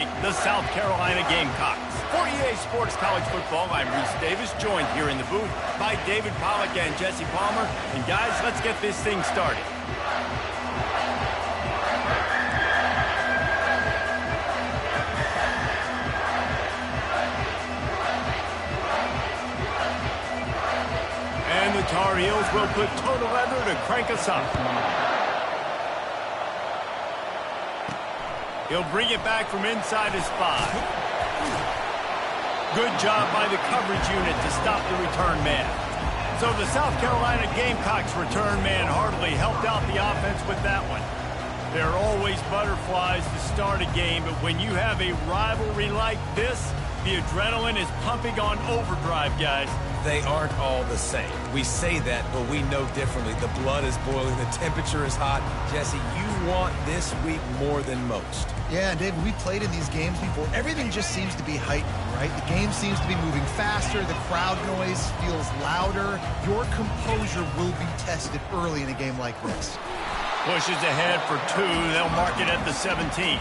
the South Carolina Gamecocks. For EA Sports College Football, I'm Reese Davis, joined here in the booth by David Pollack and Jesse Palmer. And guys, let's get this thing started. And the Tar Heels will put total leather to crank us up. He'll bring it back from inside his 5. Good job by the coverage unit to stop the return man. So the South Carolina Gamecocks return man hardly helped out the offense with that one. There are always butterflies to start a game, but when you have a rivalry like this, the adrenaline is pumping on overdrive, guys. They aren't all the same. We say that, but we know differently. The blood is boiling. The temperature is hot. Jesse, you want this week more than most. Yeah, David, we played in these games before. Everything just seems to be heightened, right? The game seems to be moving faster. The crowd noise feels louder. Your composure will be tested early in a game like this. Pushes ahead for 2. They'll mark it at the 17.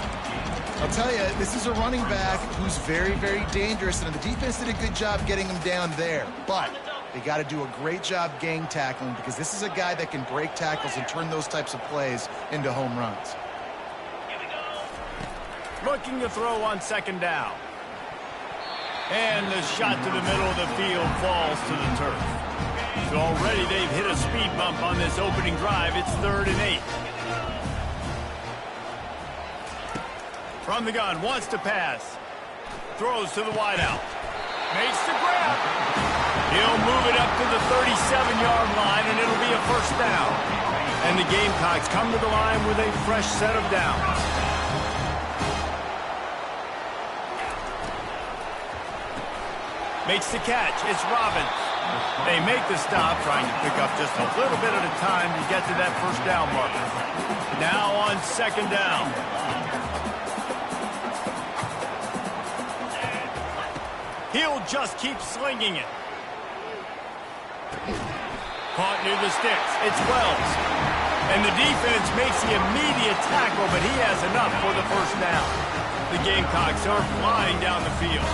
I'll tell you, this is a running back who's very, very dangerous, and the defense did a good job getting him down there. But they got to do a great job gang tackling, because this is a guy that can break tackles and turn those types of plays into home runs. Looking to throw on second down. And the shot to the middle of the field falls to the turf. So already they've hit a speed bump on this opening drive. It's 3rd and 8. From the gun, wants to pass. Throws to the wideout. Makes the grab. He'll move it up to the 37-yard line, and it'll be a first down. And the Gamecocks come to the line with a fresh set of downs. Makes the catch. It's Robbins. They make the stop, trying to pick up just a little bit at a time to get to that first down marker. Now on second down. He'll just keep slinging it. Caught near the sticks. It's Wells. And the defense makes the immediate tackle, but he has enough for the first down. The Gamecocks are flying down the field.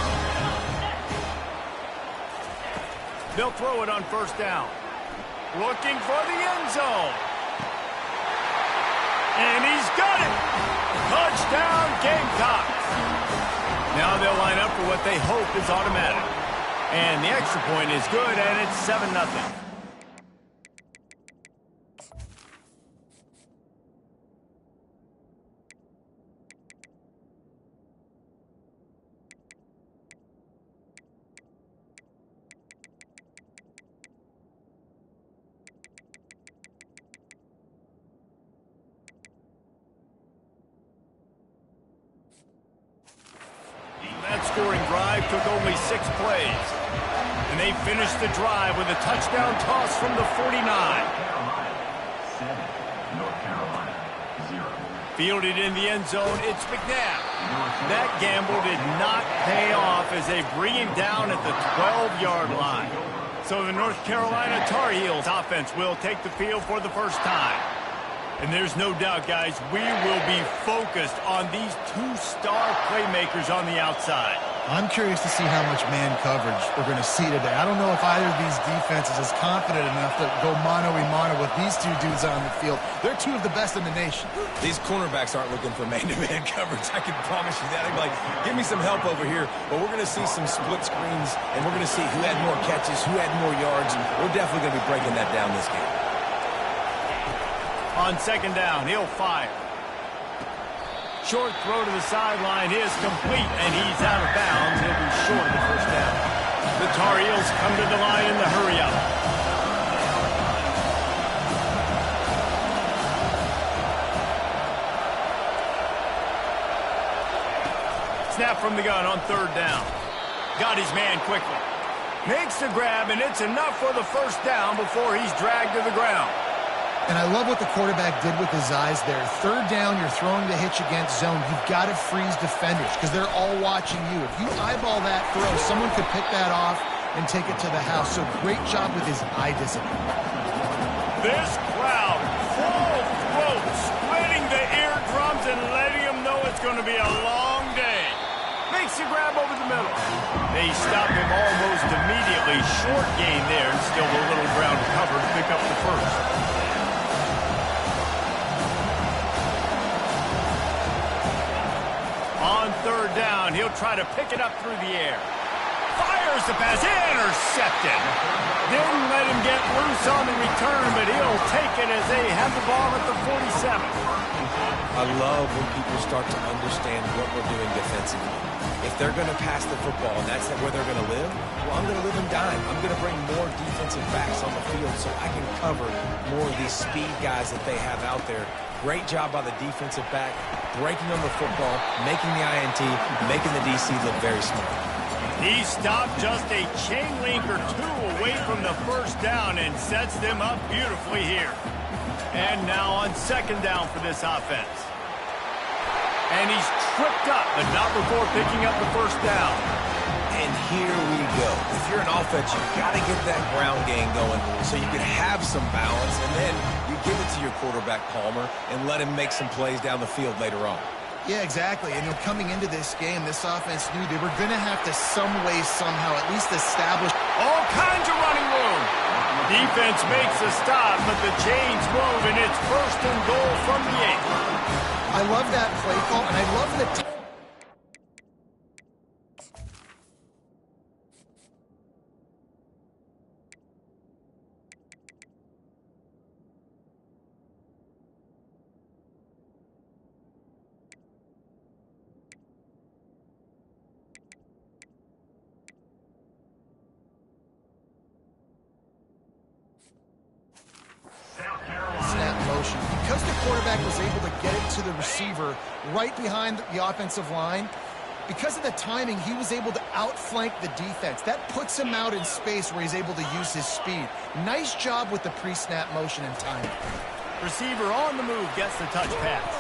They'll throw it on first down. Looking for the end zone. And he's got it. Touchdown, Gamecocks. Now they'll line up for what they hope is automatic. And the extra point is good, and it's 7-0. That scoring drive took only 6 plays. And they finished the drive with a touchdown toss from the 49. North Carolina, 0. Fielded in the end zone, it's McNabb. That gamble did not pay off as they bring him down at the 12-yard line. So the North Carolina Tar Heels offense will take the field for the first time. And there's no doubt, guys, we will be focused on these 2-star playmakers on the outside. I'm curious to see how much man coverage we're going to see today. I don't know if either of these defenses is confident enough to go mano-a-mano with these 2 dudes on the field. They're 2 of the best in the nation. These cornerbacks aren't looking for man-to-man coverage. I can promise you that. They'd be like, give me some help over here. But we're going to see some split screens, and we're going to see who had more catches, who had more yards, and we're definitely going to be breaking that down this game. On second down, he'll fire. Short throw to the sideline is complete, and he's out of bounds. He'll be short of the first down. The Tar Heels come to the line in the hurry-up. Snap from the gun on third down. Got his man quickly. Makes the grab, and it's enough for the first down before he's dragged to the ground. And I love what the quarterback did with his eyes there. Third down, you're throwing the hitch against zone. You've got to freeze defenders because they're all watching you. If you eyeball that throw, someone could pick that off and take it to the house. So great job with his eye discipline. This crowd, full throat, splitting the eardrums and letting them know it's going to be a long day. makes a grab over the middle. They stop him almost immediately. Short gain there, and still a little ground to cover to pick up the first. On third down, he'll try to pick it up through the air. Fires the pass, intercepted. Didn't let him get loose on the return, but he'll take it as they have the ball at the 47. I love when people start to understand what we're doing defensively. If they're going to pass the football and that's where they're going to live, well, I'm going to live in dime. I'm going to bring more defensive backs on the field so I can cover more of these speed guys that they have out there. Great job by the defensive back, breaking on the football, making the INT, making the DC look very smart. He stopped just a chain link or two away from the first down and sets them up beautifully here. And now on second down for this offense. And he's tripped up, but not before picking up the first down. And here we go. If you're an offense, you've got to get that ground game going so you can have some balance, and then you give it to your quarterback, Palmer, and let him make some plays down the field later on. Yeah, exactly. And coming into this game, this offense knew they were going to have to some way, somehow, at least establish all kinds of running room. Defense makes a stop, but the chains move, and it's first and goal from the 8. I love that play call, and I love the snap motion. Because the quarterback was able to get it to the receiver right behind the offensive line, because of the timing, he was able to outflank the defense. That puts him out in space where he's able to use his speed. Nice job with the pre-snap motion and timing. Receiver on the move gets the touch pass.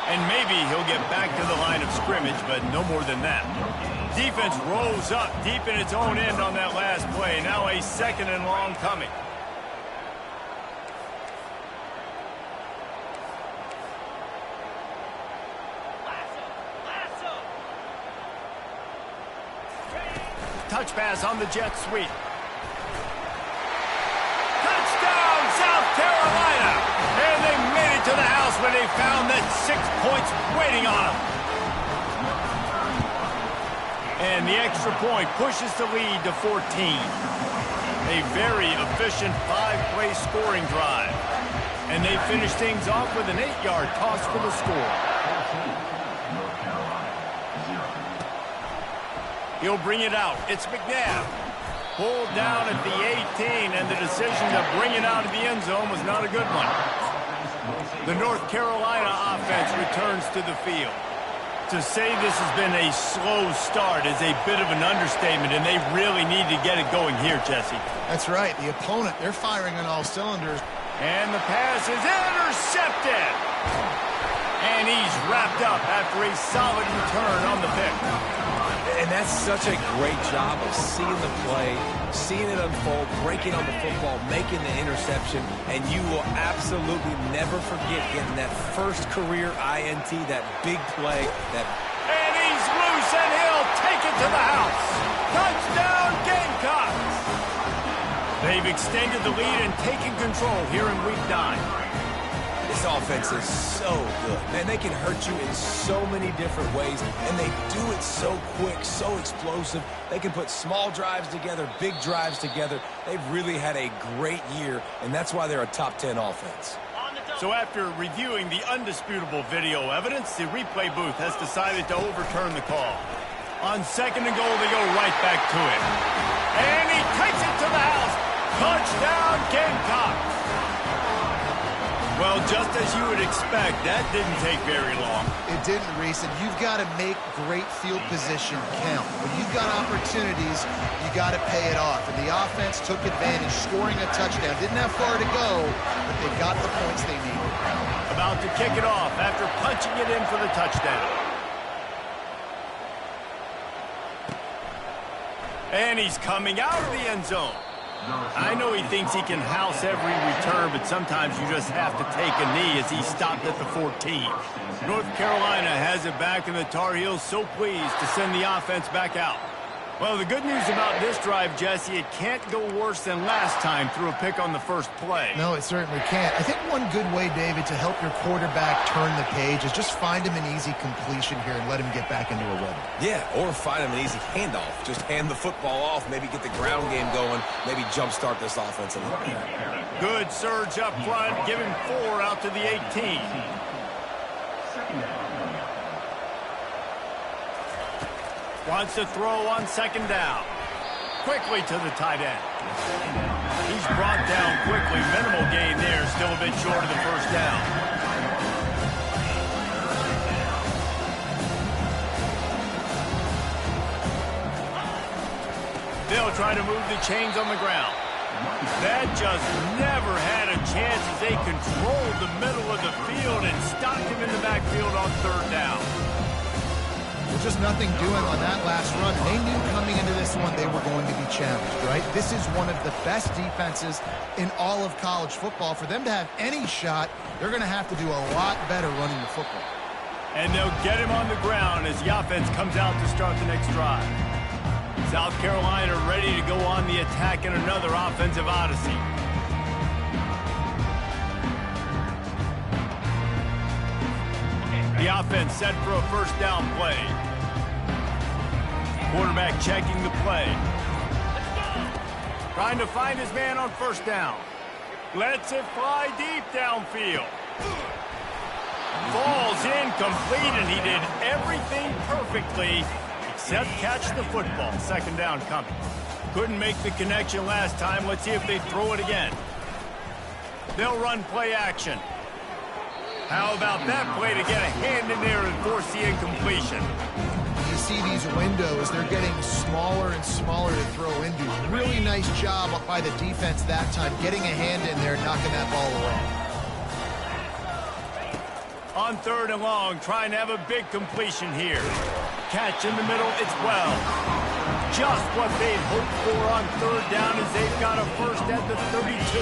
And maybe he'll get back to the line of scrimmage, but no more than that. Defense rolls up deep in its own end on that last play. Now a second and long coming. Touch pass on the jet sweep. Touchdown, South Carolina! And they made it to the house when they found that 6 points waiting on them. And the extra point pushes the lead to 14. A very efficient 5-play scoring drive. And they finish things off with an 8-yard toss for the score. He'll bring it out. It's McNabb. Pulled down at the 18, and the decision to bring it out of the end zone was not a good one. The North Carolina offense returns to the field. To say this has been a slow start is a bit of an understatement, and they really need to get it going here, Jesse. That's right. The opponent, they're firing on all cylinders. And the pass is intercepted. And he's wrapped up after a solid return on the pick. And that's such a great job of seeing the play, seeing it unfold, breaking on the football, making the interception, and you will absolutely never forget getting that first career INT, that big play. And he's loose, and he'll take it to the house. Touchdown, Gamecocks! They've extended the lead and taken control here in Week 9. This offense is so good. Man, they can hurt you in so many different ways, and they do it so quick, so explosive. They can put small drives together, big drives together. They've really had a great year, and that's why they're a top 10 offense. So after reviewing the undisputable video evidence, the replay booth has decided to overturn the call. On second and goal, they go right back to it. And he takes it to the house. Touchdown, Gamecocks! Well, just as you would expect, that didn't take very long. It didn't, Reese, and you've got to make great field position count. When you've got opportunities, you got to pay it off. And the offense took advantage, scoring a touchdown. Didn't have far to go, but they got the points they needed. About to kick it off after punching it in for the touchdown. And he's coming out of the end zone. I know he thinks he can house every return, but sometimes you just have to take a knee as he stopped at the 14. North Carolina has it back, and the Tar Heels so pleased to send the offense back out. Well, the good news about this drive, Jesse, it can't go worse than last time through a pick on the first play. No, it certainly can't. I think one good way, David, to help your quarterback turn the page is just find him an easy completion here and let him get back into a rhythm. Yeah, or find him an easy handoff. Just hand the football off, maybe get the ground game going, maybe jumpstart this offense a little bit. Good surge up front, give him 4 out to the 18. Wants to throw on second down. Quickly to the tight end. He's brought down quickly. Minimal gain there, still a bit short of the first down. They'll try to move the chains on the ground. That just never had a chance as they controlled the middle of the field and stopped him in the backfield on third down. There's just nothing doing on that last run. They knew coming into this one they were going to be challenged, right? This is one of the best defenses in all of college football. For them to have any shot, they're going to have to do a lot better running the football. And they'll get him on the ground as the offense comes out to start the next drive. South Carolina ready to go on the attack in another offensive odyssey. The offense set for a first down play. Quarterback checking the play. Trying to find his man on first down. Lets it fly deep downfield. Falls incomplete, and he did everything perfectly except catch the football. Second down coming. Couldn't make the connection last time. Let's see if they throw it again. They'll run play action. How about that play to get a hand in there and force the incompletion? You see these windows, they're getting smaller and smaller to throw into. Really nice job by the defense that time, getting a hand in there, knocking that ball away. On third and long, trying to have a big completion here. Catch in the middle, it's well. Just what they'd hoped for on third down as they've got a first at the 32.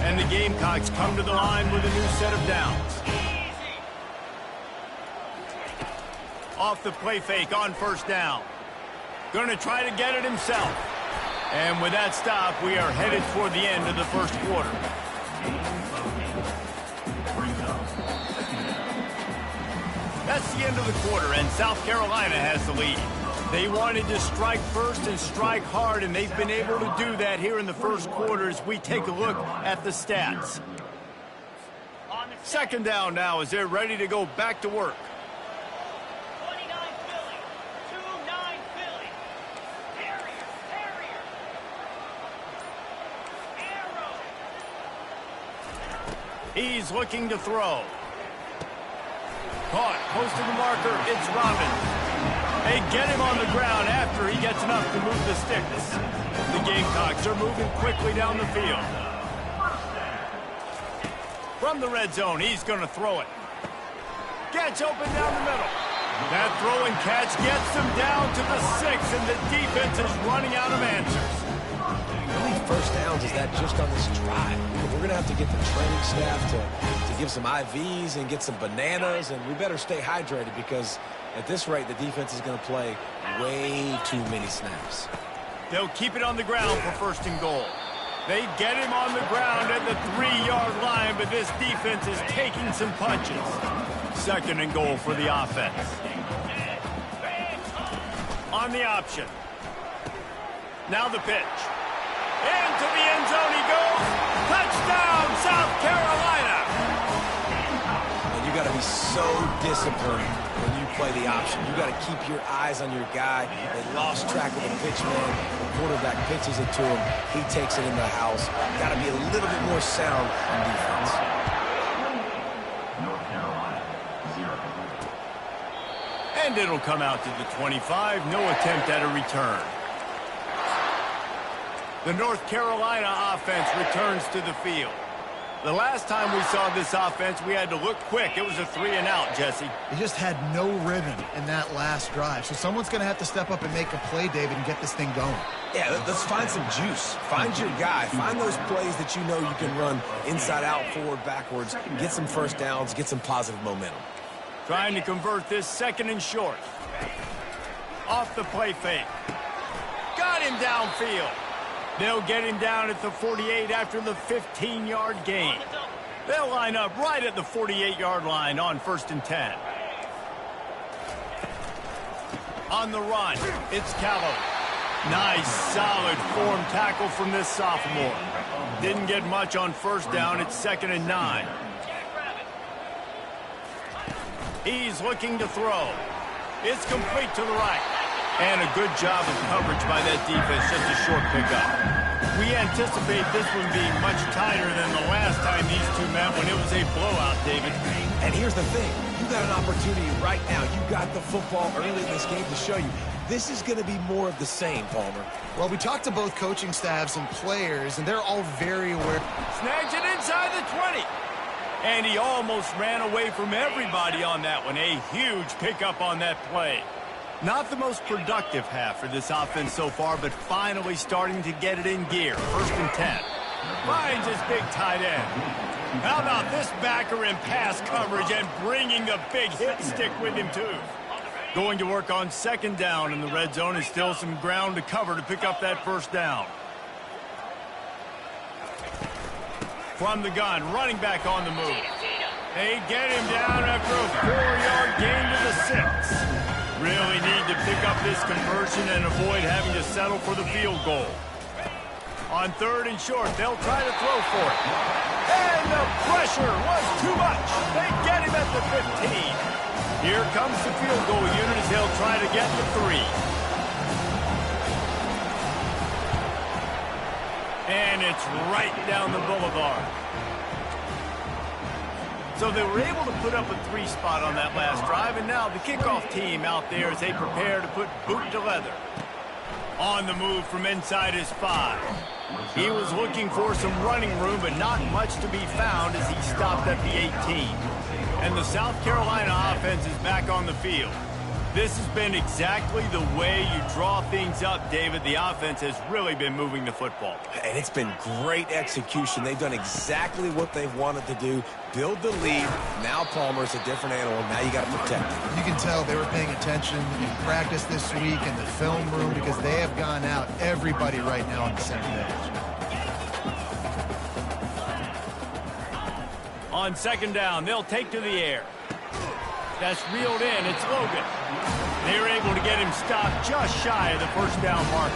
And the Gamecocks come to the line with a new set of downs. Off the play fake on first down. Going to try to get it himself. And with that stop, we are headed toward the end of the first quarter. That's the end of the quarter, and South Carolina has the lead. They wanted to strike first and strike hard, and they've been able to do that here in the first quarter as we take a look at the stats. Second down now as they're ready to go back to work. 29 Philly, 2-9 Philly. Harrier. Arrow. He's looking to throw. Caught, close to the marker, it's Robbins. They get him on the ground after he gets enough to move the sticks. The Gamecocks are moving quickly down the field. From the red zone, he's going to throw it. Gets open down the middle. That throw and catch gets them down to the 6, and the defense is running out of answers. How many first downs is that just on this drive? We're going to have to get the training staff to give some IVs and get some bananas, and we better stay hydrated because at this rate, the defense is going to play way too many snaps. They'll keep it on the ground for first and goal. They get him on the ground at the 3-yard line, but this defense is taking some punches. Second and goal for the offense. On the option. Now the pitch. Into the end zone he goes. Touchdown, South Carolina! And you got to be so disciplined when you play the option. You got to keep your eyes on your guy. They lost track of the pitch man. The quarterback pitches it to him. He takes it in the house. Got to be a little bit more sound on defense. North Carolina, 0. And it'll come out to the 25. No attempt at a return. The North Carolina offense returns to the field. The last time we saw this offense, we had to look quick. It was a 3-and-out, Jesse. He just had no rhythm in that last drive. So someone's going to have to step up and make a play, David, and get this thing going. Yeah, let's find some juice. Find your guy. Find those plays that you know you can run inside out, forward, backwards. Get some first downs. Get some positive momentum. Trying to convert this 2nd and short. Off the play fake. Got him downfield. They'll get him down at the 48 after the 15-yard gain. They'll line up right at the 48-yard line on 1st and 10. On the run, it's Callow. Nice, solid form tackle from this sophomore. Didn't get much on 1st down. It's 2nd and 9. He's looking to throw. It's complete to the right. And a good job of coverage by that defense, just a short pickup. We anticipate this one being much tighter than the last time these two met when it was a blowout, David. And here's the thing. You got an opportunity right now. You got the football early in this game to show you. This is going to be more of the same, Palmer. Well, we talked to both coaching staffs and players, and they're all very aware. Snags it inside the 20. And he almost ran away from everybody on that one. A huge pickup on that play. Not the most productive half for this offense so far, but finally starting to get it in gear. 1st and 10. Finds his big tight end. How about this backer in pass coverage and bringing the big hit stick with him, too? Going to work on 2nd down in the red zone, and still some ground to cover to pick up that 1st down. From the gun, running back on the move. They get him down after a 4-yard gain to the 6. Really need to pick up this conversion and avoid having to settle for the field goal. On 3rd and short, they'll try to throw for it. And the pressure was too much. They get him at the 15. Here comes the field goal unit as they'll try to get the 3. And it's right down the boulevard. So they were able to put up a 3 spot on that last drive, and now the kickoff team out there as they prepare to put boot to leather. On the move from inside his 5. He was looking for some running room, but not much to be found as he stopped at the 18. And the South Carolina offense is back on the field. This has been exactly the way you draw things up, David. The offense has really been moving the football. And it's been great execution. They've done exactly what they've wanted to do. Build the lead. Now Palmer's a different animal. Now you got to protect him. You can tell they were paying attention in practice this week in the film room because they have gone out, everybody right now on the same page. On 2nd down, they'll take to the air. That's reeled in. It's Logan. They were able to get him stopped just shy of the 1st down mark.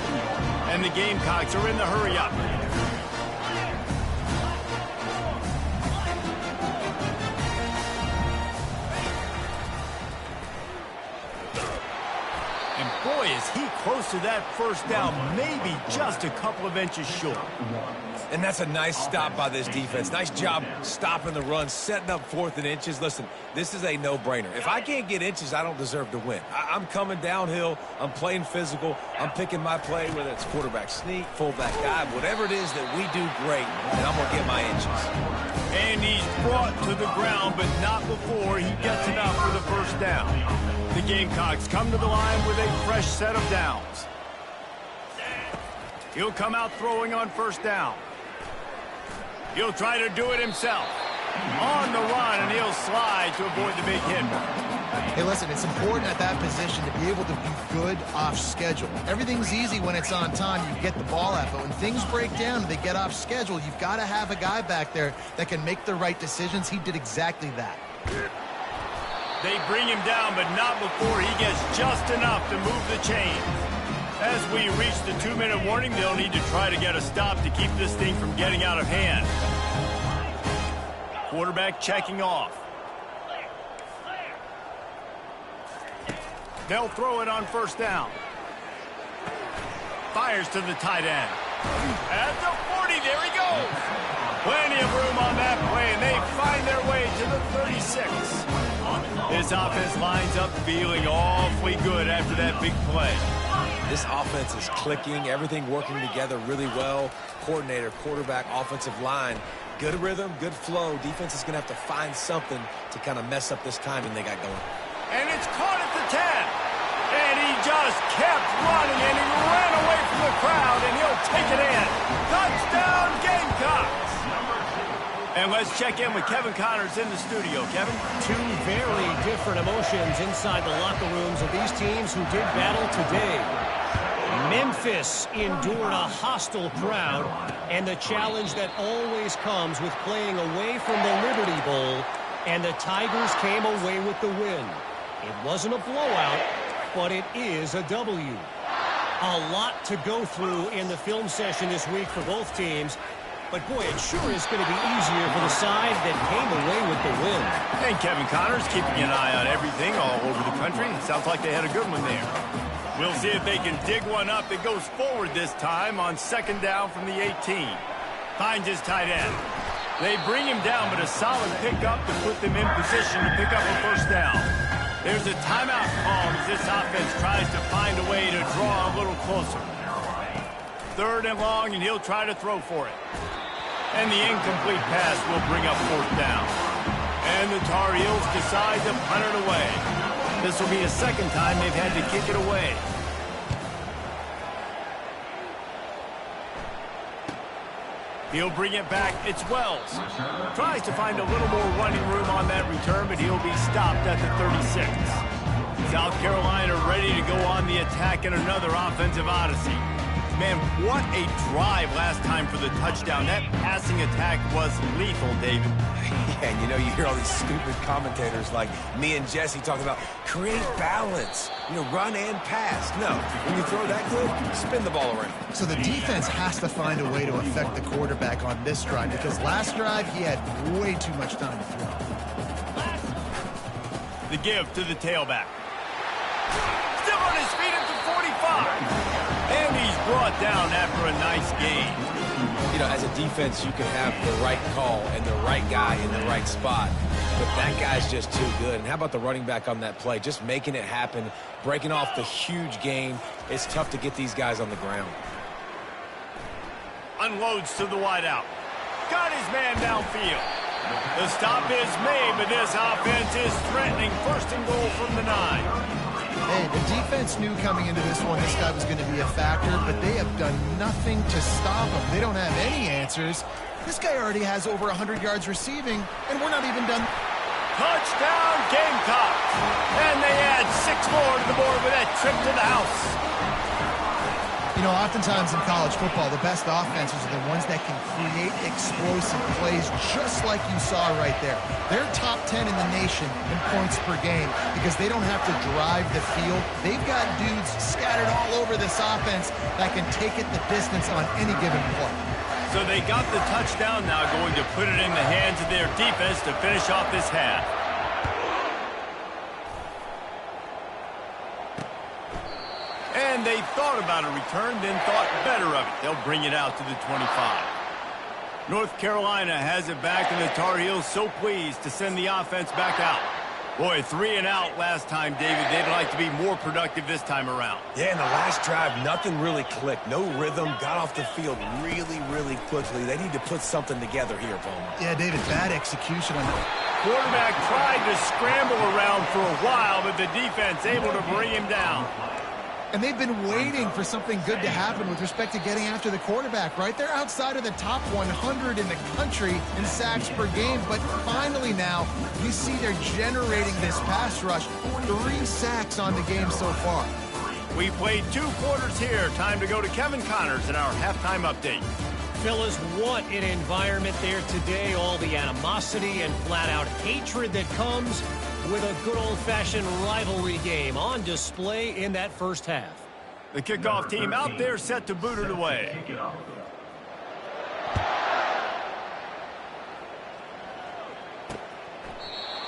And the Gamecocks are in the hurry-up. And boy, is he close to that 1st down, maybe just a couple of inches short. And that's a nice stop by this defense. Nice job stopping the run, setting up 4th and inches. Listen, this is a no-brainer. If I can't get inches, I don't deserve to win. I'm coming downhill. I'm playing physical. I'm picking my play, whether it's quarterback sneak, fullback dive, whatever it is that we do great, and I'm going to get my inches. And he's brought to the ground, but not before he gets enough for the 1st down. The Gamecocks come to the line with a fresh set of downs. He'll come out throwing on 1st down. He'll try to do it himself. On the run, and he'll slide to avoid the big hit. Hey, listen, it's important at that position to be able to be good off schedule. Everything's easy when it's on time. You get the ball out, but when things break down and they get off schedule, you've got to have a guy back there that can make the right decisions. He did exactly that. They bring him down, but not before he gets just enough to move the chain. As we reach the 2-minute warning, they'll need to try to get a stop to keep this thing from getting out of hand. Quarterback checking off. They'll throw it on 1st down. Fires to the tight end. At the 40, there he goes. Plenty of room on that play, and they find their way to the 36. This offense lines up feeling awfully good after that big play. This offense is clicking, everything working together really well. Coordinator, quarterback, offensive line. Good rhythm, good flow. Defense is going to have to find something to kind of mess up this timing they got going. And it's caught at the 10. And he just kept running, and he ran away from the crowd, and he'll take it in. Touchdown, Gamecocks! And let's check in with Kevin Connors in the studio. Kevin? Two very different emotions inside the locker rooms of these teams who did battle today. Memphis endured a hostile crowd and the challenge that always comes with playing away from the Liberty Bowl, and the Tigers came away with the win. It wasn't a blowout, but it is a W. A lot to go through in the film session this week for both teams, but boy, it sure is going to be easier for the side that came away with the win. And Kevin Connors keeping an eye on everything all over the country. It sounds like they had a good one there. We'll see if they can dig one up that goes forward this time on second down from the 18. Finds his tight end. They bring him down, but a solid pickup to put them in position to pick up a first down. There's a timeout called as this offense tries to find a way to draw a little closer. Third and long, and he'll try to throw for it. And the incomplete pass will bring up fourth down. And the Tar Heels decide to punt it away. This will be a second time they've had to kick it away. He'll bring it back. It's Wells. Tries to find a little more running room on that return, but he'll be stopped at the 36. South Carolina ready to go on the attack in another offensive odyssey. Man, what a drive last time for the touchdown. That passing attack was lethal, David. Yeah, and you know, you hear all these stupid commentators like me and Jesse talking about create balance, you know, run and pass. No, when you throw that good, spin the ball around. So the defense has to find a way to affect the quarterback on this drive, because last drive he had way too much time to throw. The give to the tailback. Still on his feet at the 45. And he's brought down after a nice gain. You know, as a defense, you can have the right call and the right guy in the right spot, but that guy's just too good. And how about the running back on that play? Just making it happen, breaking off the huge gain. It's tough to get these guys on the ground. Unloads to the wideout. Got his man downfield. The stop is made, but this offense is threatening. First and goal from the 9. Hey, the defense knew coming into this one this guy was going to be a factor, but they have done nothing to stop him. They don't have any answers. This guy already has over 100 yards receiving, and we're not even done. Touchdown, Gamecocks! And they add 6 more to the board with that trip to the house. You know, oftentimes in college football, the best offenses are the ones that can create explosive plays just like you saw right there. They're top 10 in the nation in points per game because they don't have to drive the field. They've got dudes scattered all over this offense that can take it the distance on any given play. So they got the touchdown, now going to put it in the hands of their defense to finish off this half. And they thought about a return, then thought better of it. They'll bring it out to the 25. North Carolina has it back, and the Tar Heels so pleased to send the offense back out. Boy, 3 and out last time, David. They'd like to be more productive this time around. Yeah, in the last drive, nothing really clicked. No rhythm, got off the field really, really quickly. They need to put something together here, Palmer. Yeah, David, bad execution on that. Quarterback tried to scramble around for a while, but the defense able to bring him down. And they've been waiting for something good to happen with respect to getting after the quarterback, right? They're outside of the top 100 in the country in sacks per game, but finally now you see they're generating this pass rush. 3 sacks on the game so far. We played 2 quarters here. Time to go to Kevin Connors in our halftime update. Fellas, what an environment there today. All the animosity and flat-out hatred that comes with a good old-fashioned rivalry game on display in that first half. The kickoff team out there set to boot it away.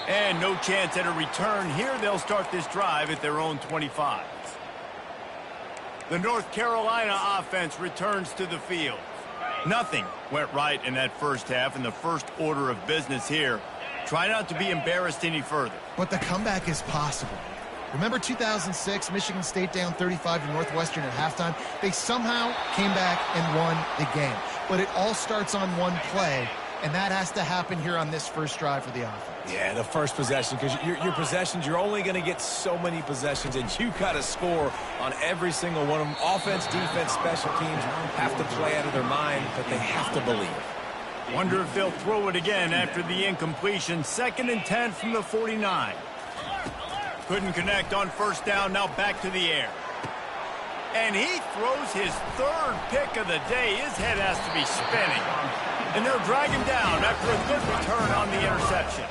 And no chance at a return here. They'll start this drive at their own 25. The North Carolina offense returns to the field. Nothing went right in that first half, and the first order of business here. Try not to be embarrassed any further. But the comeback is possible. Remember 2006, Michigan State down 35 to Northwestern at halftime? They somehow came back and won the game. But it all starts on one play, and that has to happen here on this first drive for the offense. Yeah, the first possession, because your possessions, you're only going to get so many possessions, and you got to score on every single one of them. Offense, defense, special teams have to play out of their mind, but they have to believe. Wonder if they'll throw it again after the incompletion. 2nd and 10 from the 49. Couldn't connect on first down, now back to the air. And he throws his 3rd pick of the day. His head has to be spinning. And they'll drag him down after a good return on the interception.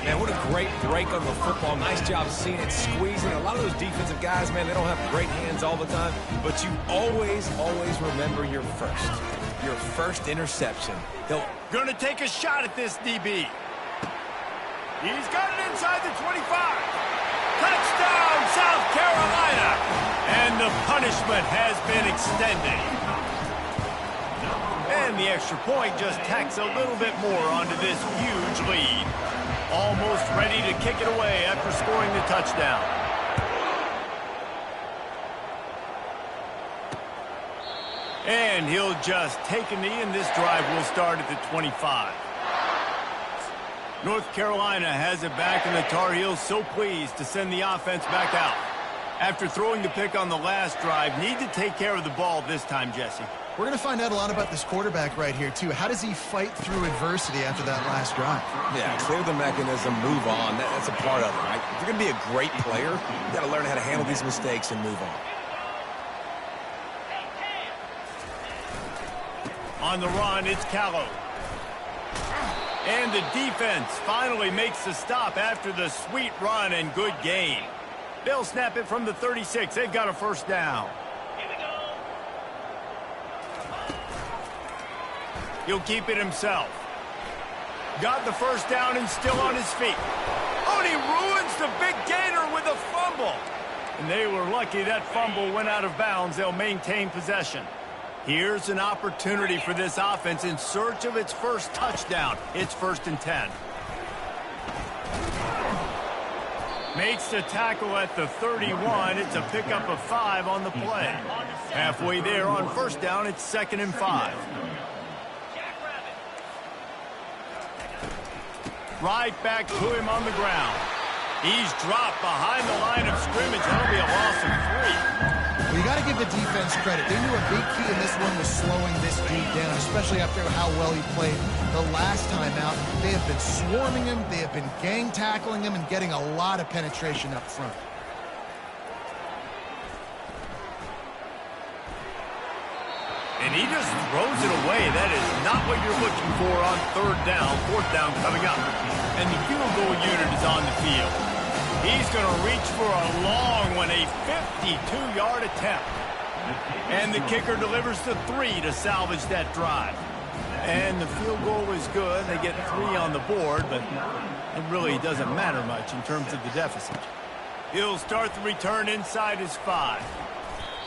Man, what a great break on the football. Nice job seeing it, squeezing. A lot of those defensive guys, man, they don't have great hands all the time, but you always remember your first interception. Gonna take a shot at this DB. He's got it inside the 25. Touchdown, South Carolina! And the punishment has been extended. And the extra point just tacks a little bit more onto this huge lead. Almost ready to kick it away after scoring the touchdown. And he'll just take a knee, and this drive will start at the 25. North Carolina has it back, and the Tar Heels so pleased to send the offense back out. After throwing the pick on the last drive, need to take care of the ball this time, Jesse. We're going to find out a lot about this quarterback right here, too. How does he fight through adversity after that last drive? Yeah, clear the mechanism, move on. That's a part of it, right? If you're going to be a great player, you got to learn how to handle these mistakes and move on. On the run, it's Callow. And the defense finally makes the stop after the sweet run and good gain. They'll snap it from the 36. They've got a first down. Here we go. He'll keep it himself. Got the first down and still on his feet. Oh, and he ruins the big gainer with a fumble. And they were lucky that fumble went out of bounds. They'll maintain possession. Here's an opportunity for this offense in search of its first touchdown. It's 1st and 10. Makes the tackle at the 31. It's a pickup of 5 on the play. Halfway there on first down, it's 2nd and 5. Right back to him on the ground. He's dropped behind the line of scrimmage. That'll be a loss of 3. Well, you got to give the defense credit. They knew a big key in this one was slowing this dude down, especially after how well he played the last time out. They have been swarming him. They have been gang tackling him and getting a lot of penetration up front. And he just throws it away. That is not what you're looking for on 3rd down. 4th down coming up. And the field goal unit is on the field. He's going to reach for a long one, a 52-yard attempt. And the kicker delivers the 3 to salvage that drive. And the field goal is good. They get 3 on the board, but it really doesn't matter much in terms of the deficit. He'll start the return inside his 5.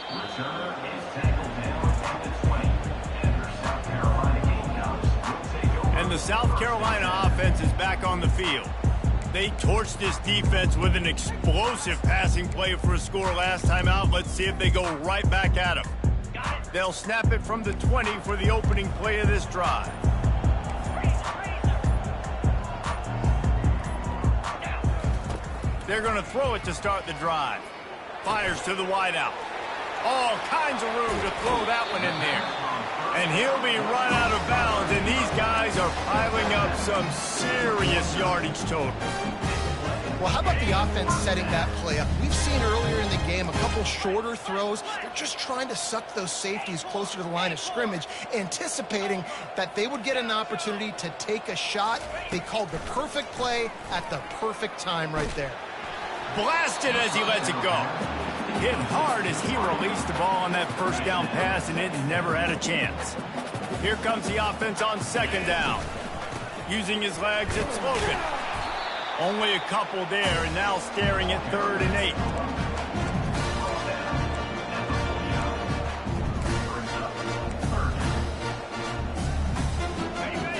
Returner is tackled down at the 20. And their South Carolina Gamecocks will take over. And the South Carolina offense is back on the field. They torched this defense with an explosive passing play for a score last time out. Let's see if they go right back at him. They'll snap it from the 20 for the opening play of this drive. They're going to throw it to start the drive. Fires to the wideout. All kinds of room to throw that one in there. And he'll be run out of bounds, and these guys are piling up some serious yardage total. Well, how about the offense setting that play up? We've seen earlier in the game a couple shorter throws. They're just trying to suck those safeties closer to the line of scrimmage, anticipating that they would get an opportunity to take a shot. They called the perfect play at the perfect time right there. Blasted as he lets it go. Hit hard as he released the ball on that first down pass, and it never had a chance. Here comes the offense on 2nd down. Using his legs, it's Logan. Only a couple there, and now staring at 3rd and 8.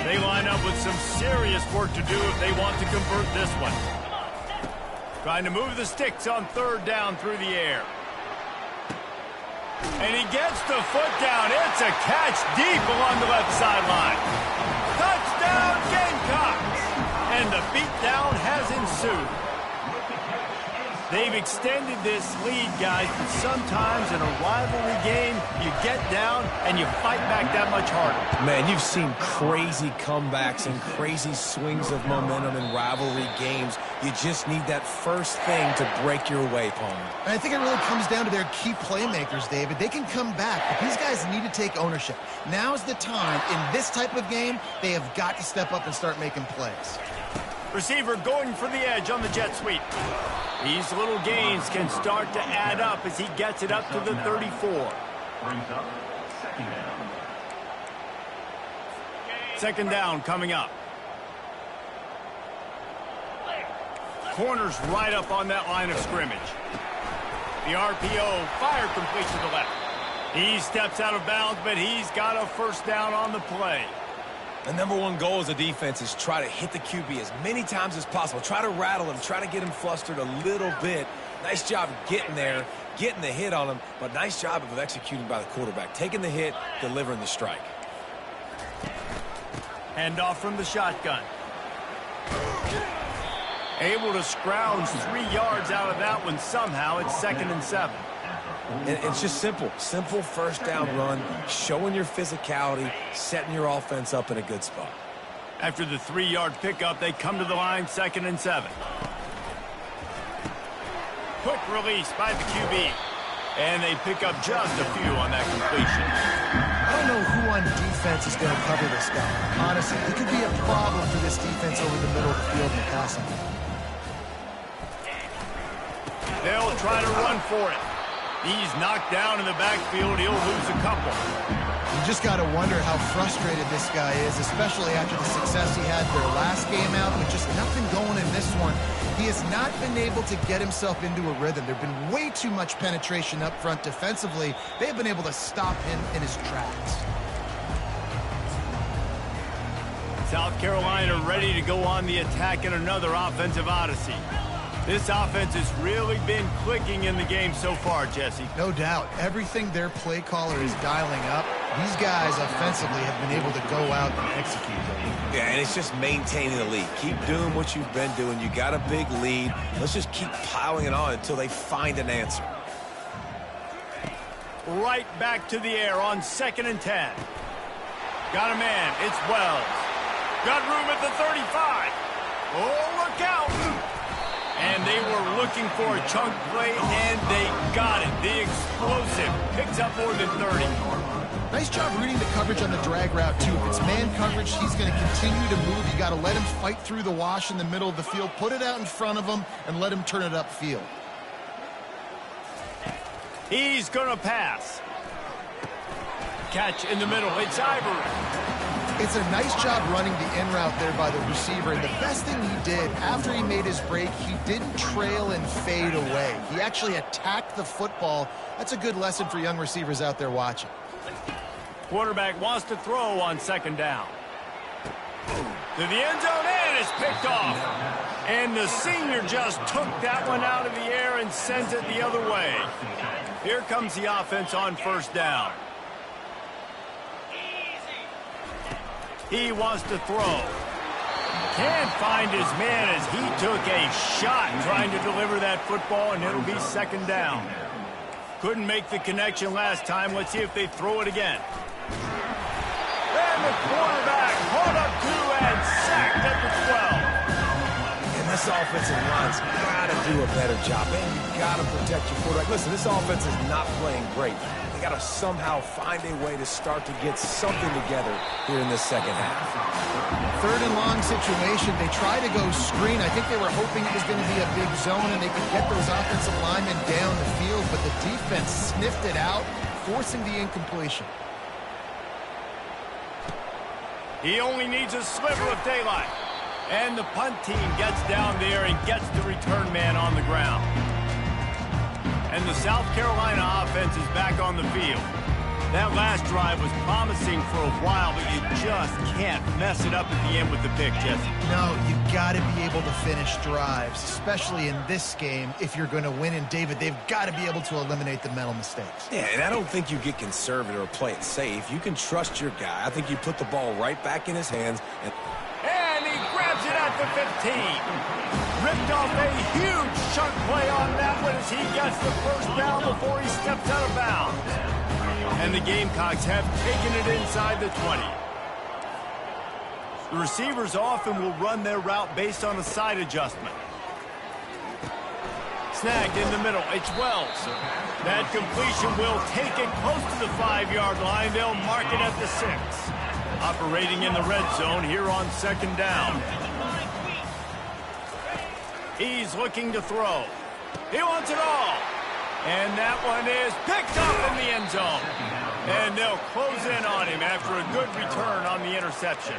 They line up with some serious work to do if they want to convert this one. Trying to move the sticks on 3rd down through the air. And he gets the foot down. It's a catch deep along the left sideline. Touchdown! a beatdown has ensued. They've extended this lead, guys, but sometimes in a rivalry game, you get down and you fight back that much harder. Man, you've seen crazy comebacks and crazy swings of momentum in rivalry games. You just need that first thing to break your way, Palmer. And I think it really comes down to their key playmakers, David. They can come back, but these guys need to take ownership. Now's the time. In this type of game, they have got to step up and start making plays. Receiver going for the edge on the jet sweep. These little gains can start to add up as he gets it up to the 34. Brings up second down. Second down coming up. Corner's right up on that line of scrimmage. The RPO fire complete to the left. He steps out of bounds, but he's got a first down on the play. The number one goal as a defense is try to hit the QB as many times as possible. Try to rattle him, try to get him flustered a little bit. Nice job getting there, getting the hit on him, but nice job of executing by the quarterback. Taking the hit, delivering the strike. Hand off from the shotgun. Able to scrounge 3 yards out of that one somehow. It's 2nd and 7. It's just simple. Simple first down run, showing your physicality, setting your offense up in a good spot. After the 3-yard pickup, they come to the line, 2nd and 7. Quick release by the QB. And they pick up just a few on that completion. I don't know who on defense is going to cover this guy. Honestly, he could be a problem for this defense over the middle of the field in the passing game. They'll try to run for it. He's knocked down in the backfield. He'll lose a couple. You just got to wonder how frustrated this guy is, especially after the success he had their last game out, but just nothing going in this one. He has not been able to get himself into a rhythm. There have been way too much penetration up front defensively. They've been able to stop him in his tracks. South Carolina ready to go on the attack in another offensive odyssey. This offense has really been clicking in the game so far, Jesse. No doubt. Everything their play caller is dialing up, these guys offensively have been able to go out and execute. Yeah, and it's just maintaining the lead. Keep doing what you've been doing. You got a big lead. Let's just keep piling it on until they find an answer. Right back to the air on 2nd and 10. Got a man. It's Wells. Got room at the 35. Oh, look out. And they were looking for a chunk play, and they got it. The explosive picks up more than 30. Nice job reading the coverage on the drag route, too. If it's man coverage, he's going to continue to move. You got to let him fight through the wash in the middle of the field, put it out in front of him, and let him turn it upfield. He's going to pass. Catch in the middle. It's Ivory. It's a nice job running the in route there by the receiver. And the best thing he did after he made his break, he didn't trail and fade away. He actually attacked the football. That's a good lesson for young receivers out there watching. Quarterback wants to throw on 2nd down. To the end zone, and it's picked off. And the senior just took that one out of the air and sends it the other way. Here comes the offense on 1st down. He wants to throw. Can't find his man as he took a shot trying to deliver that football, and it'll be 2nd down. Couldn't make the connection last time. Let's see if they throw it again. And the quarterback caught up to and sacked at the 12. And this offensive line's got to do a better job. Man, you got to protect your quarterback. Listen, this offense is not playing great. They got to somehow find a way to start to get something together here in this second half. 3rd and long situation. They try to go screen. I think they were hoping it was going to be a big zone and they could get those offensive linemen down the field, but the defense sniffed it out, forcing the incompletion. He only needs a sliver of daylight. And the punt team gets down there and gets the return man on the ground. And the South Carolina offense is back on the field. That last drive was promising for a while, but you just can't mess it up at the end with the pick, Jesse. No, you've got to be able to finish drives, especially in this game if you're going to win. And, David, they've got to be able to eliminate the mental mistakes. Yeah, and I don't think you get conservative or play it safe. You can trust your guy. I think you put the ball right back in his hands. And he grabs it at the 15. Ripped off a huge chunk play on that one as he gets the first down before he steps out of bounds. And the Gamecocks have taken it inside the 20. The receivers often will run their route based on a side adjustment. Snagged in the middle, it's Wells. That completion will take it close to the 5-yard line. They'll mark it at the 6. Operating in the red zone here on second down. He's looking to throw. He wants it all. And that one is picked up in the end zone. And they'll close in on him after a good return on the interception.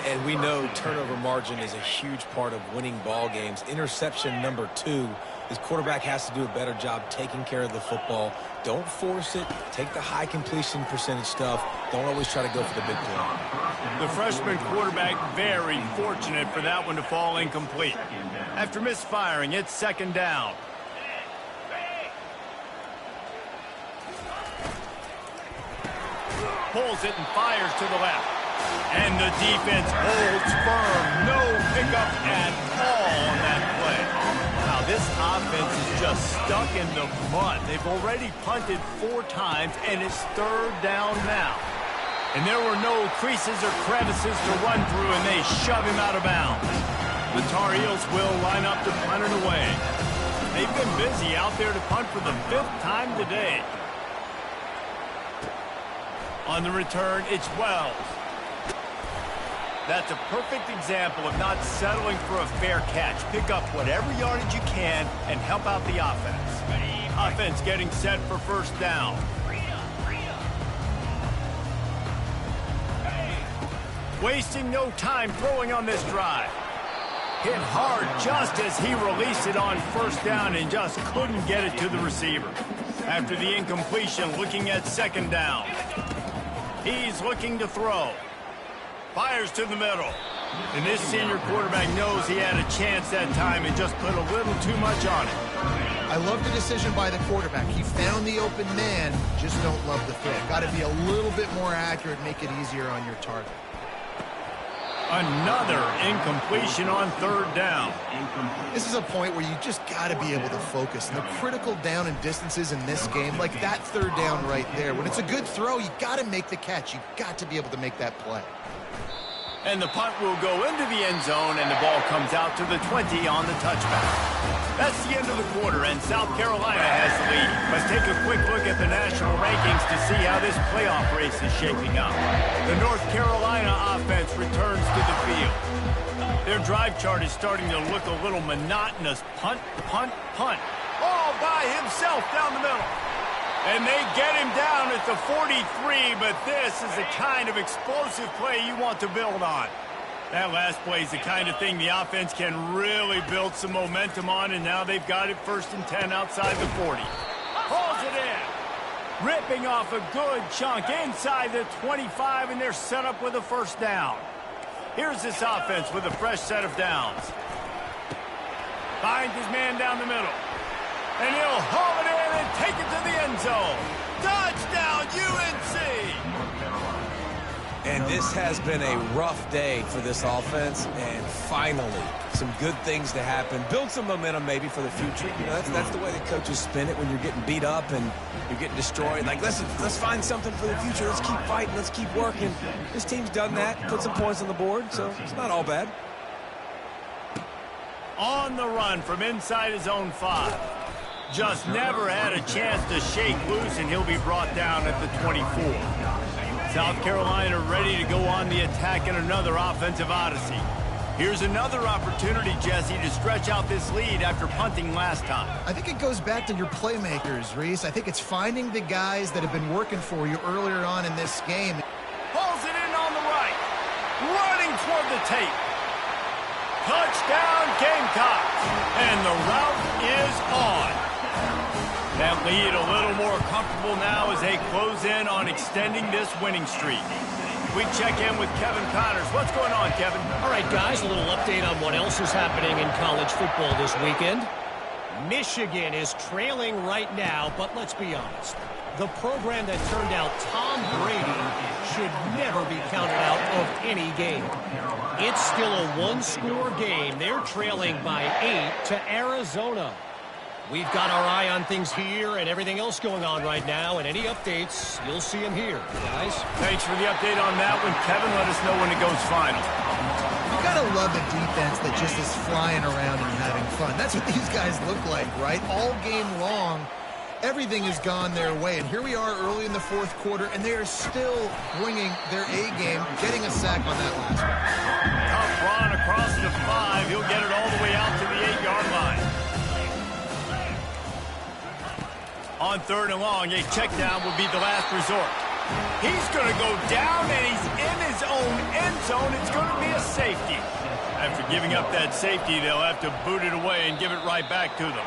And we know turnover margin is a huge part of winning ball games. Interception number 2. His quarterback has to do a better job taking care of the football. Don't force it. Take the high completion percentage stuff. Don't always try to go for the big play. The freshman quarterback very fortunate for that one to fall incomplete. After misfiring, it's second down. Pulls it and fires to the left. And the defense holds firm. No pickup at all on that play. Now, this offense is just stuck in the mud. They've already punted 4 times, and it's third down now. And there were no creases or crevices to run through, and they shove him out of bounds. The Tar Heels will line up to punt it away. They've been busy out there to punt for the 5th time today. On the return, it's Wells. That's a perfect example of not settling for a fair catch. Pick up whatever yardage you can and help out the offense. Offense getting set for first down. Wasting no time throwing on this drive. Hit hard just as he released it on first down and just couldn't get it to the receiver. After the incompletion, looking at second down. He's looking to throw. Fires to the middle. And this senior quarterback knows he had a chance that time and just put a little too much on it. I love the decision by the quarterback. He found the open man, just don't love the throw. Got to be a little bit more accurate, make it easier on your target. Another incompletion on third down. This is a point where you just got to be able to focus. And the critical down and distances in this game, like that third down right there, when it's a good throw, you got to make the catch. You got to be able to make that play. And the punt will go into the end zone, and the ball comes out to the 20 on the touchback. That's the end of the quarter, and South Carolina has the lead. Let's take a quick look at the national rankings to see how this playoff race is shaping up. The North Carolina offense returns to the field. Their drive chart is starting to look a little monotonous. Punt, punt, punt. All by himself down the middle. And they get him down at the 43, but this is the kind of explosive play you want to build on. That last play is the kind of thing the offense can really build some momentum on, and now they've got it 1st and 10 outside the 40. Hauls it in. Ripping off a good chunk inside the 25, and they're set up with a first down. Here's this offense with a fresh set of downs. Finds his man down the middle. And he'll haul it in and take it to the end zone. Touchdown, UNC! And this has been a rough day for this offense, and finally, some good things to happen. Build some momentum maybe for the future. You know, that's the way the coaches spin it when you're getting beat up and you're getting destroyed. Like, let's find something for the future. Let's keep fighting. Let's keep working. This team's done that, put some points on the board, so it's not all bad. On the run from inside his own 5. Just never had a chance to shake loose, and he'll be brought down at the 24. South Carolina ready to go on the attack in another offensive odyssey. Here's another opportunity, Jesse, to stretch out this lead after punting last time. I think it goes back to your playmakers, Reese. I think it's finding the guys that have been working for you earlier on in this game. Pulls it in on the right. Running toward the tape. Touchdown, Gamecocks. And the route is on. That lead a little more comfortable now as they close in on extending this winning streak. We check in with Kevin Connors. What's going on, Kevin? All right, guys, a little update on what else is happening in college football this weekend. Michigan is trailing right now, but let's be honest. The program that turned out Tom Brady should never be counted out of any game. It's still a one-score game. They're trailing by 8 to Arizona. We've got our eye on things here and everything else going on right now, and any updates, you'll see them here, guys. Thanks for the update on that one, Kevin. Let us know when it goes final. You gotta love the defense that just is flying around and having fun. That's what these guys look like, right? All game long, everything has gone their way. And here we are early in the fourth quarter, and they are still bringing their A game, getting a sack on that last one. Tough run across the 5. He'll get it all the way out to the 8-yard line. On 3rd and long, a check down would be the last resort. He's going to go down, and he's in his own end zone. It's going to be a safety. After giving up that safety, they'll have to boot it away and give it right back to them.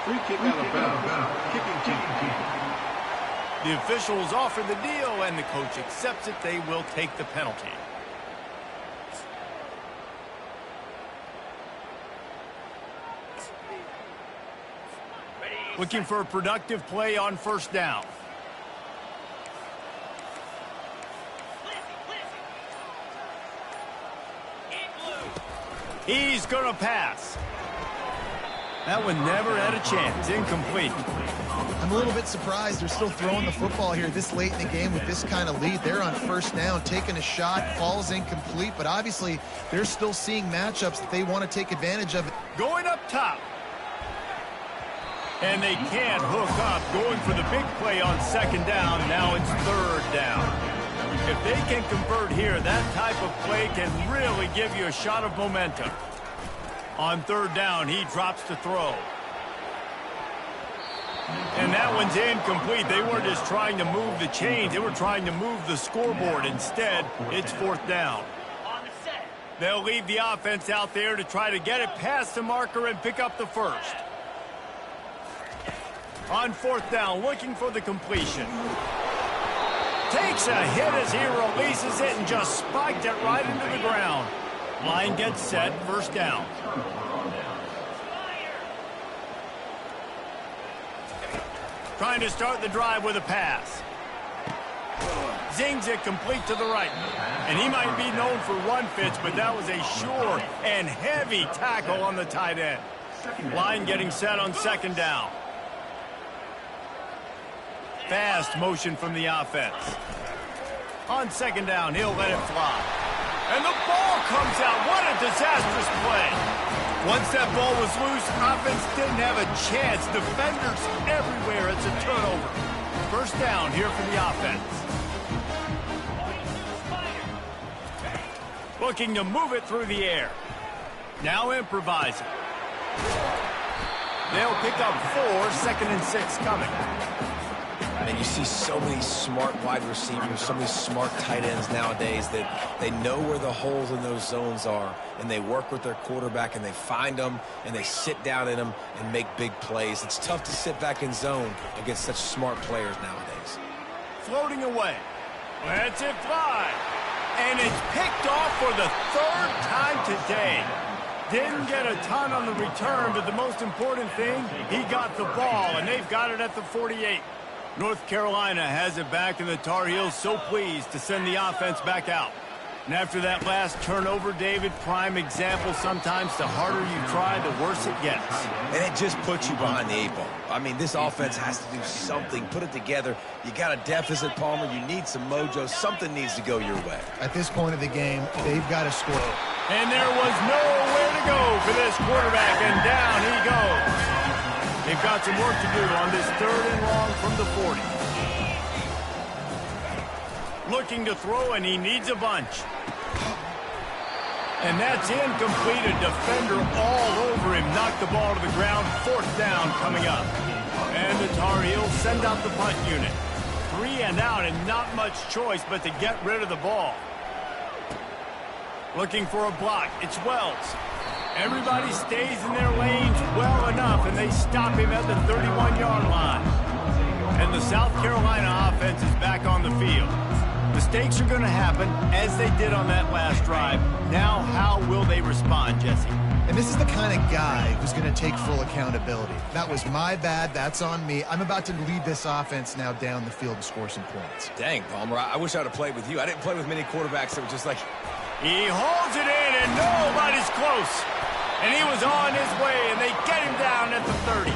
Free kick out of bounds. Kicking team. The officials offer the deal, and the coach accepts it. They will take the penalty. Looking for a productive play on 1st down. He's going to pass. That one never had a chance. Incomplete. I'm a little bit surprised they're still throwing the football here this late in the game with this kind of lead. They're on 1st down, taking a shot, falls incomplete, but obviously they're still seeing matchups that they want to take advantage of. Going up top. And they can't hook up, going for the big play on 2nd down. Now it's 3rd down. If they can convert here, that type of play can really give you a shot of momentum. On 3rd down, he drops to throw. And that one's incomplete. They weren't just trying to move the chains. They were trying to move the scoreboard. Instead, it's 4th down. They'll leave the offense out there to try to get it past the marker and pick up the 1st. On 4th down, looking for the completion. Takes a hit as he releases it and just spiked it right into the ground. Line gets set, 1st down. Trying to start the drive with a pass. Zings it complete to the right. And he might be known for run fits, but that was a sure and heavy tackle on the tight end. Line getting set on 2nd down. Fast motion from the offense. On 2nd down, he'll let it fly. And the ball comes out. What a disastrous play. Once that ball was loose, offense didn't have a chance. Defenders everywhere. It's a turnover. 1st down here for the offense. Looking to move it through the air. Now improvising. They'll pick up 4, 2nd and 6 coming. And you see so many smart wide receivers, so many smart tight ends nowadays that they know where the holes in those zones are, and they work with their quarterback, and they find them, and they sit down in them and make big plays. It's tough to sit back in zone against such smart players nowadays. Floating away. Lets it fly. And it's picked off for the 3rd time today. Didn't get a ton on the return, but the most important thing, he got the ball, and they've got it at the 48. North Carolina has it back, and the Tar Heels so pleased to send the offense back out. And after that last turnover, David, prime example, sometimes the harder you try, the worse it gets. And it just puts you behind the 8 ball. I mean, this offense has to do something, put it together. You got a deficit, Palmer. You need some mojo. Something needs to go your way. At this point of the game, they've got to score. And there was nowhere to go for this quarterback, and down he goes. They've got some work to do on this 3rd and long from the 40. Looking to throw, and he needs a bunch. And that's incomplete. A defender all over him. Knocked the ball to the ground. 4th down coming up. And the Tar Heels send out the punt unit. 3 and out, and not much choice but to get rid of the ball. Looking for a block. It's Wells. Everybody stays in their lanes well enough, and they stop him at the 31-yard line. And the South Carolina offense is back on the field. Mistakes are going to happen, as they did on that last drive. Now, how will they respond, Jesse? And this is the kind of guy who's going to take full accountability. That was my bad. That's on me. I'm about to lead this offense now down the field and score some points. Dang, Palmer, I wish I would have played with you. I didn't play with many quarterbacks that were just like... He holds it in, and nobody's close. And he was on his way, and they get him down at the 30.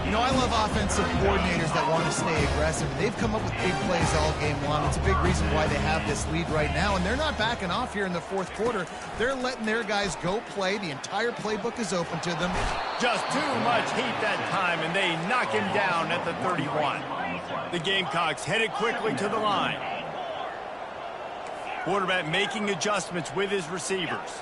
You know, I love offensive coordinators that want to stay aggressive. They've come up with big plays all game long. It's a big reason why they have this lead right now, and they're not backing off here in the fourth quarter. They're letting their guys go play. The entire playbook is open to them. Just too much heat that time, and they knock him down at the 31. The Gamecocks headed quickly to the line. Quarterback making adjustments with his receivers.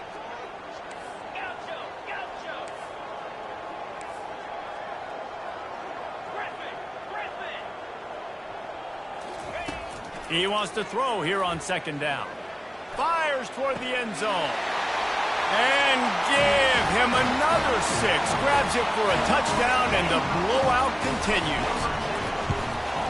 He wants to throw here on second down. Fires toward the end zone. And give him another 6. Grabs it for a touchdown, and the blowout continues.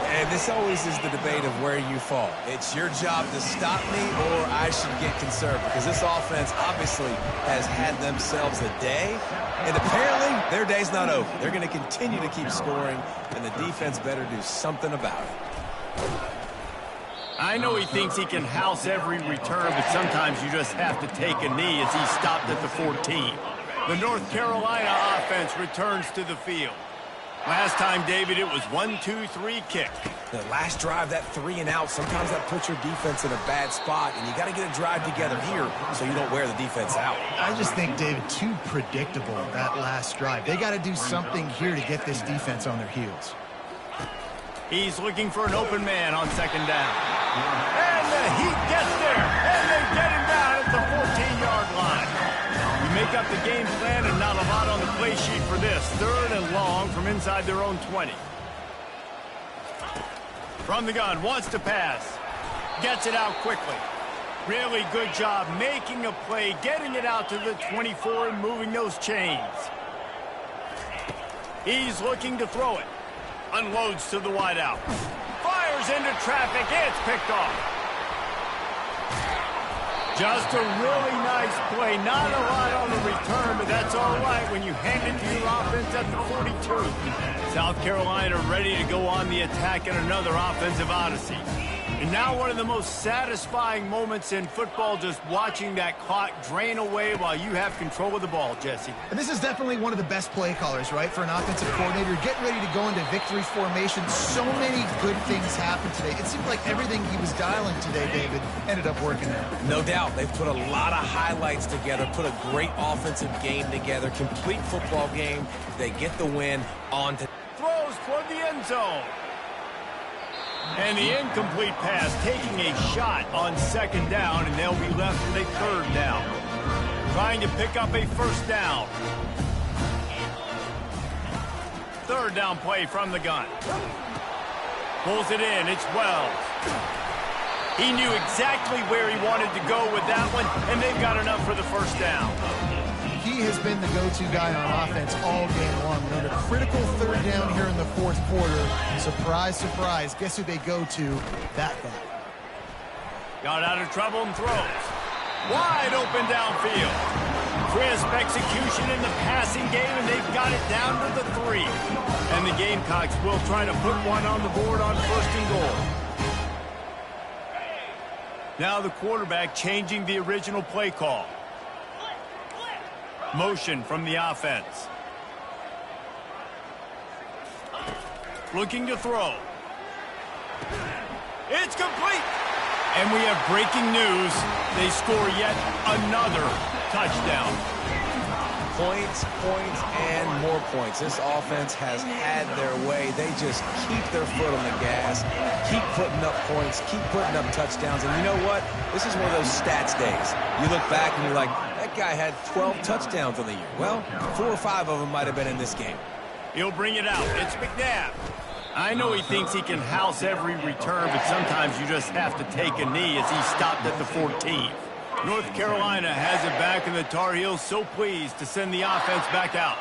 And this always is the debate of where you fall. It's your job to stop me, or I should get conservative. Because this offense obviously has had themselves a day. And apparently, their day's not over. They're going to continue to keep scoring, and the defense better do something about it. I know he thinks he can house every return, but sometimes you just have to take a knee as he stopped at the 14. The North Carolina offense returns to the field. Last time, David, it was 1-2-3 kick. The last drive, that 3 and out, sometimes that puts your defense in a bad spot, and you got to get a drive together here so you don't wear the defense out. I just think, David, too predictable, that last drive. They got to do something here to get this defense on their heels. He's looking for an open man on second down. And the heat gets there, and they get him down at the 14-yard line. You make up the game plan, and not a lot on the play sheet for this. 3rd and long from inside their own 20. From the gun, wants to pass. Gets it out quickly. Really good job making a play, getting it out to the 24 and moving those chains. He's looking to throw it. Unloads to the wideout. Fires into traffic. It's picked off. Just a really nice play. Not a lot on the return, but that's all right when you hand it to your offense at the 42. South Carolina ready to go on the attack in another offensive odyssey. And now one of the most satisfying moments in football, just watching that clock drain away while you have control of the ball, Jesse. And this is definitely one of the best play callers, right, for an offensive coordinator. Getting ready to go into victory formation. So many good things happened today. It seemed like everything he was dialing today, David, ended up working out. No doubt. They've put a lot of highlights together, put a great offensive game together, complete football game. They get the win on to... Throws toward the end zone. And the incomplete pass taking a shot on second down, and they'll be left with a 3rd down. Trying to pick up a 1st down. 3rd down play from the gun. Pulls it in. It's Wells. He knew exactly where he wanted to go with that one, and they've got enough for the 1st down. He has been the go-to guy on offense all game long. On a critical 3rd down here in the 4th quarter. Surprise, surprise. Guess who they go to? That guy. Got out of trouble and throws. Wide open downfield. Crisp execution in the passing game, and they've got it down to the 3. And the Gamecocks will try to put one on the board on 1st and goal. Now the quarterback changing the original play call. Motion from the offense. Looking to throw. It's complete. And we have breaking news. They score yet another touchdown. Points, and more points. This offense has had their way. They just keep their foot on the gas, keep putting up points, keep putting up touchdowns. And you know what? This is one of those stats days. You look back and you're like, that guy had 12 touchdowns on the year. Well, 4 or 5 of them might have been in this game. He'll bring it out. It's McNabb. I know he thinks he can house every return, but sometimes you just have to take a knee as he stopped at the 14. North Carolina has it back, and the Tar Heels so pleased to send the offense back out.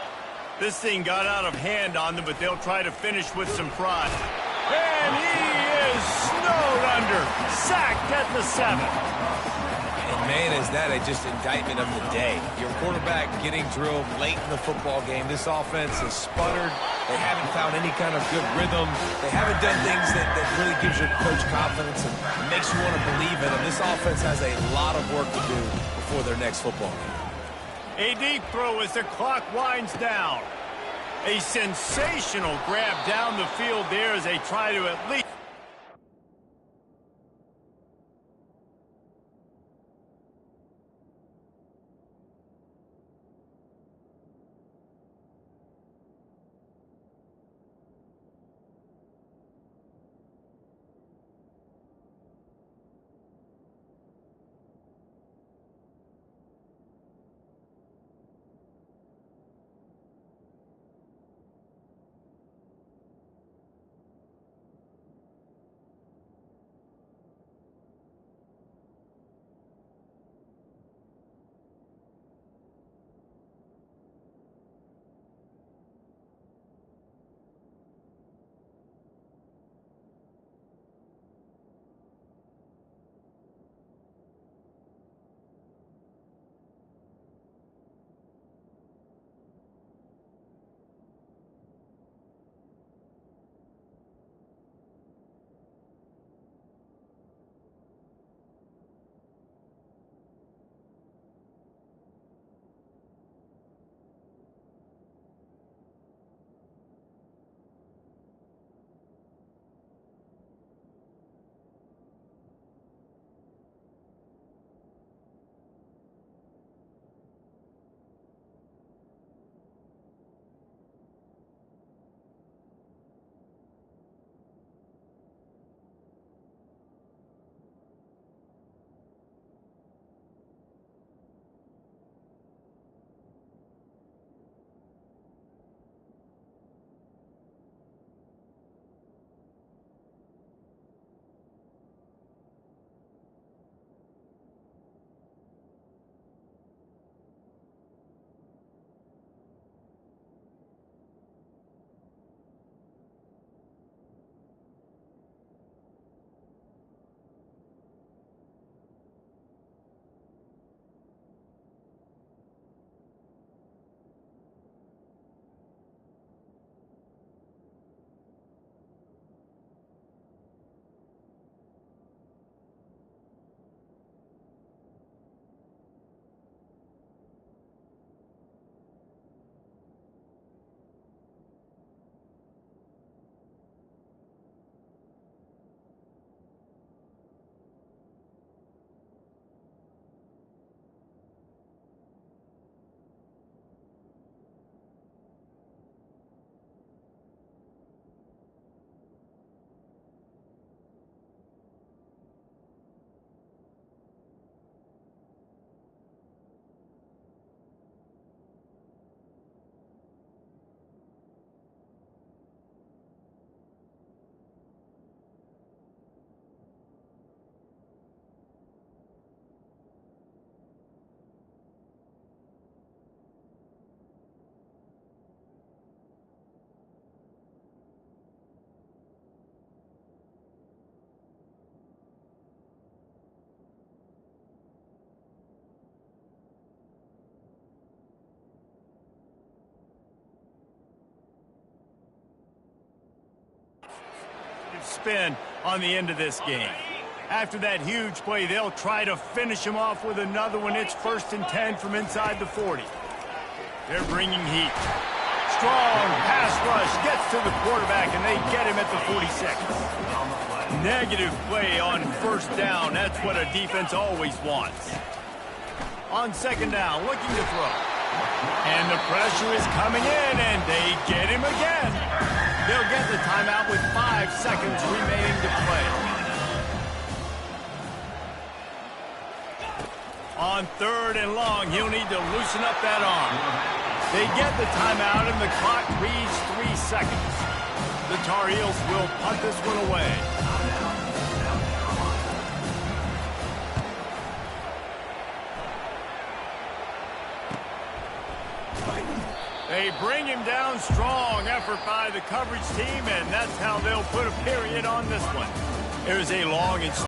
This thing got out of hand on them, but they'll try to finish with some pride. And he is snowed under, sacked at the 7. And Man, is that just indictment of the day. Your quarterback getting drilled late in the football game. This offense has sputtered. They haven't found any kind of good rhythm. They haven't done things that really gives your coach confidence and makes you want to believe in them. This offense has a lot of work to do before their next football game. A deep throw as the clock winds down. A sensational grab down the field there as they try to at least... spin on the end of this game. After that huge play, they'll try to finish him off with another one. It's 1st and 10 from inside the 40. They're bringing heat. Strong pass rush gets to the quarterback, and they get him at the 46. Negative play on 1st down. That's what a defense always wants. On 2nd down, looking to throw. And the pressure is coming in, and they get him again. They'll get the timeout with 5 seconds remaining to play. On 3rd and long, he'll need to loosen up that arm. They get the timeout, and the clock reads 3 seconds. The Tar Heels will punt this one away. They bring him down strong. Effort by the coverage team, and that's how they'll put a period on this one. There's a long and